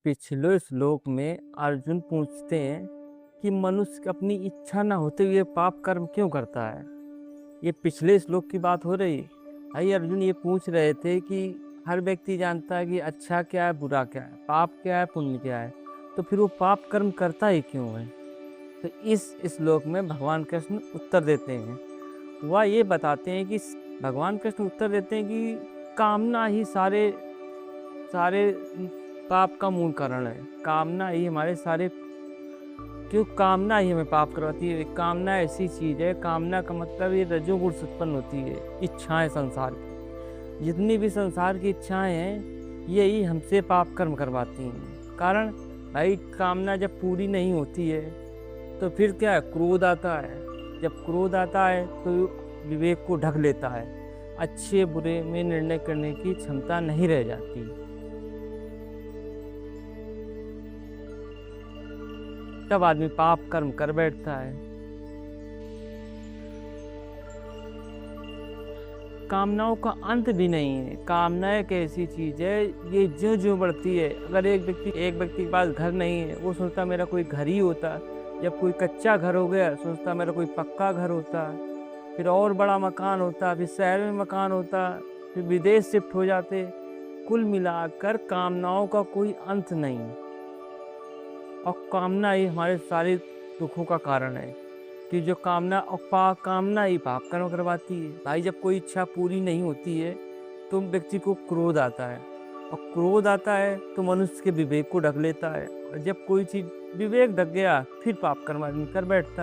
पिछले श्लोक में अर्जुन पूछते हैं कि मनुष्य अपनी इच्छा न होते हुए पाप कर्म क्यों करता है। ये पिछले श्लोक की बात हो रही है। भाई अर्जुन ये पूछ रहे थे कि हर व्यक्ति जानता है कि अच्छा क्या है बुरा क्या है, पाप क्या है पुण्य क्या है, तो फिर वो पाप कर्म करता ही क्यों है। तो इस श्लोक में भगवान कृष्ण उत्तर देते हैं। वह ये बताते हैं कि भगवान कृष्ण उत्तर देते हैं कि कामना ही सारे सारे पाप का मूल कारण है। कामना ही हमारे सारे, क्यों कामना ही हमें पाप करवाती है। कामना ऐसी चीज है, कामना का मतलब ये रजोगुण से उत्पन्न होती है इच्छाएं संसार की। जितनी भी संसार की इच्छाएं हैं यही हमसे पाप कर्म करवाती हैं। कारण भाई कामना जब पूरी नहीं होती है तो फिर क्या है, क्रोध आता है। जब क्रोध आता है तो विवेक को ढक लेता है, अच्छे बुरे में निर्णय करने की क्षमता नहीं रह जाती। तब आदमी पाप कर्म कर बैठता है। कामनाओं का अंत भी नहीं है। कामना एक ऐसी चीज है, ये जो जो बढ़ती है। अगर एक व्यक्ति के पास घर नहीं है, वो सोचता मेरा कोई घर ही होता। जब कोई कच्चा घर हो गया सोचता मेरा कोई पक्का घर होता, फिर और बड़ा मकान होता, फिर शहर में मकान होता, फिर विदेश शिफ्ट हो जाते। कुल मिलाकर कामनाओं का कोई अंत नहीं, और कामना ही हमारे सारे दुखों का कारण है। कि जो कामना और कामना ही पाप कर्म करवाती है। भाई जब कोई इच्छा पूरी नहीं होती है तो व्यक्ति को क्रोध आता है, और क्रोध आता है तो मनुष्य के विवेक को ढक लेता है, और जब कोई चीज विवेक ढक गया फिर पाप कर्म आदमी कर बैठता है।